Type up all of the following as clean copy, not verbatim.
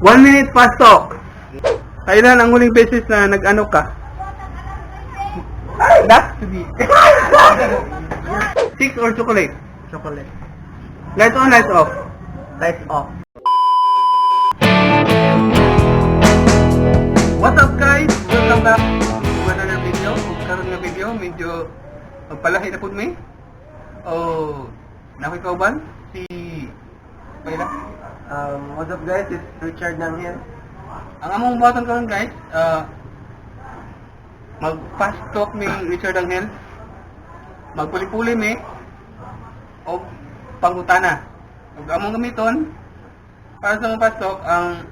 1 minute fast talk. Kailan ang huling beses na nag-ano ka? That to be. Six or chocolate? Chocolate. Lights on, lights off. Lights off. What's up guys? Welcome back to another video. Kung karoon nga video, medyo magpalahi na po may. Oh, nakikauban? Si... Paila? What's up guys? It's Richard Nang here. Ang among button karon guys, mag-fast talk ni Richard Angel. Magpuli-puli mi o pangutana. Ug among gamiton para sa mga fast talk ang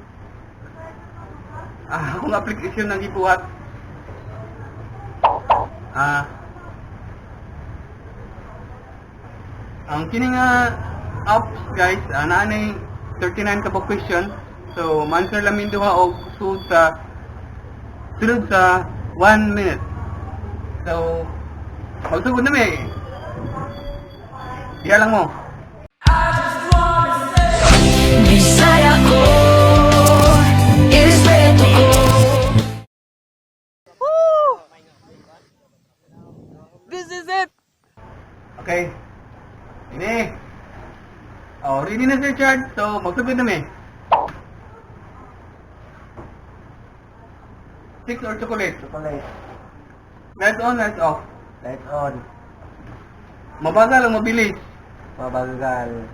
akong application ng gibuhat. Ang kini nga apps guys, naa nay 39 ka question. So, ma-answer lang min duha og sulod sa 1 minute. So, magsugod na mi. Diya lang mo. Bisaya ko, irespeto ko. This is it! Okay. Ini. Oh, ready na Sir Richard. So, magsugod na mi. Six or chocolate? Chocolate. Lights on, lights off. Lights on. Mabagal o mabilis? Mabagal.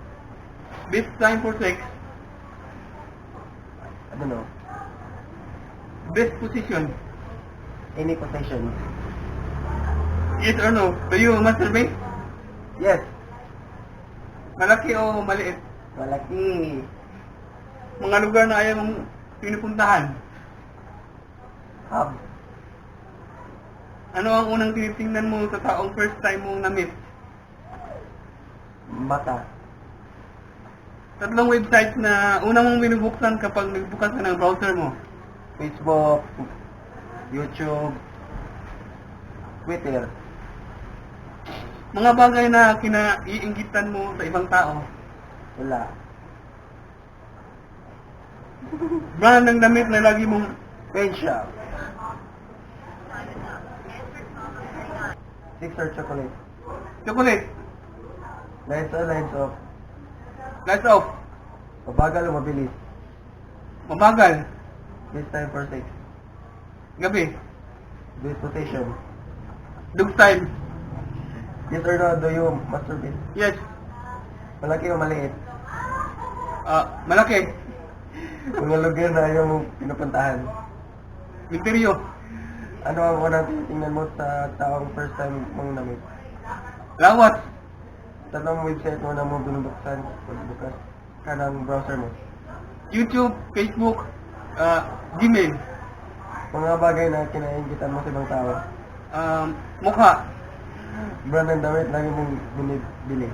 Best time for sex. I don't know. Best position. Any position. Yes or no? Do you masturbate? Yes. Malaki o maliit? Malaki. Mga lugar na ayaw mong pinupuntahan. Hub. Ano ang unang tinitingnan mo sa taong first time mong na-meet? Mata. Tatlong website na unang mong binubuksan kapag nagbukas ka ng browser mo. Facebook. YouTube. Twitter. Mga bagay na kinaiinggitan mo sa ibang tao. Wala. Brand ng damit na lagi mong Paint shop. Six or chocolate. chocolate. Lights on, lights off. Lights off. Mabagal o mabilis. Mabagal. This time for sex. Gabi. Best position. Dog style. Yes or no, do you masturbate? Yes. Malaki o maliit? Malaki. Mga lugar na ayaw mong pinupuntahan. Misteryo. Ano ang unang tinitingnan mo sa taong first time mong na-meet? Lawat. Tanong website mo na mo binubuksan pagbukas ka ng browser mo. YouTube, Facebook, Gmail. Mga bagay na kinainggitan mo sa ibang tao. Mukha. Brand ng damit lagi mong binibili.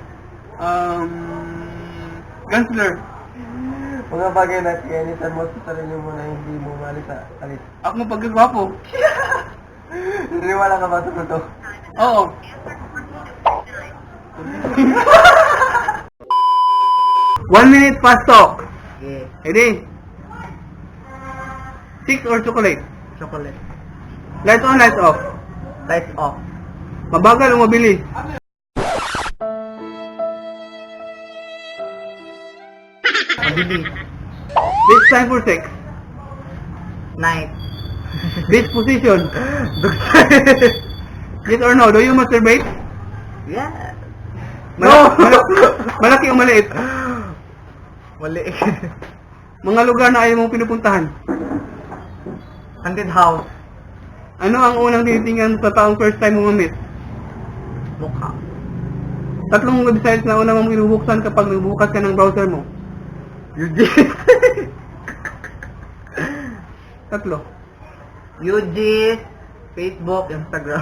Gunsler. Mga bagay na kinainitan mo sa sarili mo na hindi mo maalis sa alis. Ako mo pagkagwapo. Naniwala ka ba sa totoo? Oo. One minute fast talk. Okay. Ready? Six or chocolate? Chocolate. Lights on, lights off. Lights off. Mabagal o mabilis? Mabilis. Best time for sex? Night. Best position? Yes or no? Do you masturbate? Yeah. Malaki o maliit? Maliit. Mga lugar na ayaw mong pinupuntahan. Haunted house. Ano ang unang tinitingnan sa taong first time mo ma-meet? Mukha. Tatlong websites na unang mong binubuksan kapag nagbukas ka ng browser mo. UGis. Tatlo. UGis. Facebook. Instagram.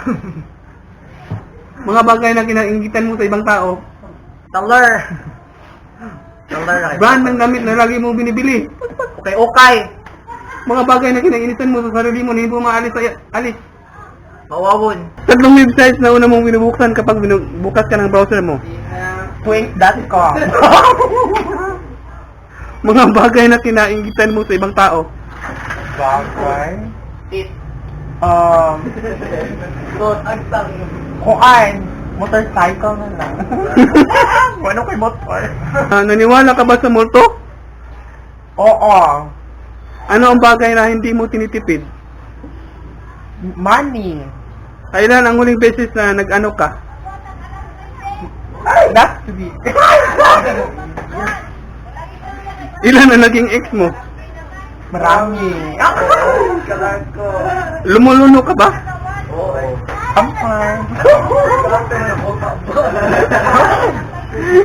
Mga bagay na kinainggitan mo sa ibang tao. Tumblr. Tumblr. Brand ng damit na lagi mong binibili. Okay, okay. Mga bagay na kinainitan mo sa sarili mo na hindi mo maalis sa alis. Mawawon. Tatlong websites na una mong binubuksan kapag bukas ka ng browser mo. Twink.com. Mga bagay na kinainggitan mo sa ibang tao. Bagay? Tit. Kuan, motorcycle na lang. Ano kay motor? Naniwala ka ba sa multo? Oo. Ano ang bagay na hindi mo tinitipid? Money. Kailan ang huling beses na nag-ano ka? That's to be. Ilan ang naging ex mo? Marami. Kalaan ko. Lumuluno ka ba? Oo. Sometimes.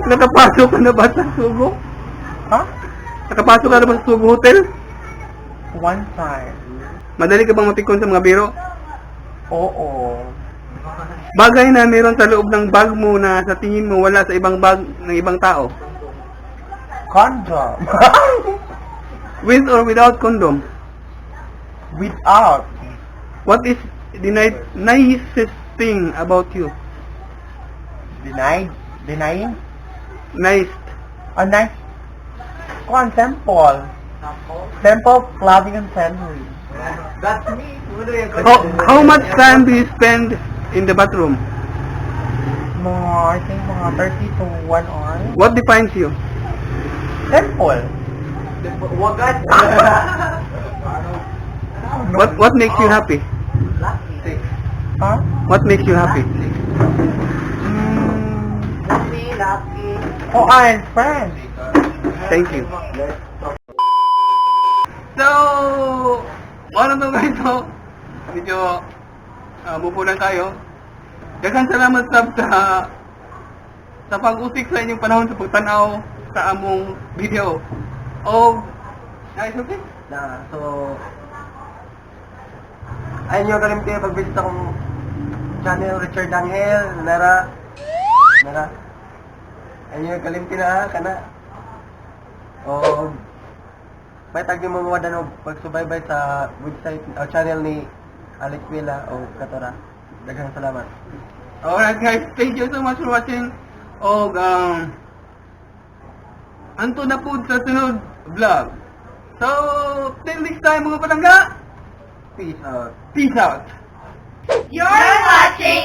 Nakapasok ka na ba sa Sugo? Ha? Nakapasok ka na ba sa Sugo Hotel? One time. Madali ka bang mapikon sa mga biro? Oo. Bagay na meron sa loob ng bag mo na sa tingin mo wala sa ibang bag ng ibang tao. Condom. With or without condom? Without. What is the nicest thing about you? Denying? Nice. Nice. Kuan, simple. Simple, loving, and tender. That's me. How much time do you spend in the bathroom? I think mga 30 to 1 hour. What defines you? Simple. Wagat. What makes you happy? Lucky. Huh? What makes you happy? Lucky. Kuan, friend. Thank you. So, ano to guys? So, medyo mupunan tayo. Daghang salamat sa pag-usik sa inyong panahon sa pagtanaw sa among video. Oh, nice, okay? So, ayun yung kalimti pag-visit akong channel Richard Angel, Nara. Ayun yung kalimti na, kana. O, may tagdi mo mga danog pagsubaybay sa website o channel ni Alex Villa o Katora. Daghang salamat. Alright guys, thank you so much for watching. O, anto na po sa sunod vlog. So, till next time mga patangga. Peace out. Peace out. You're watching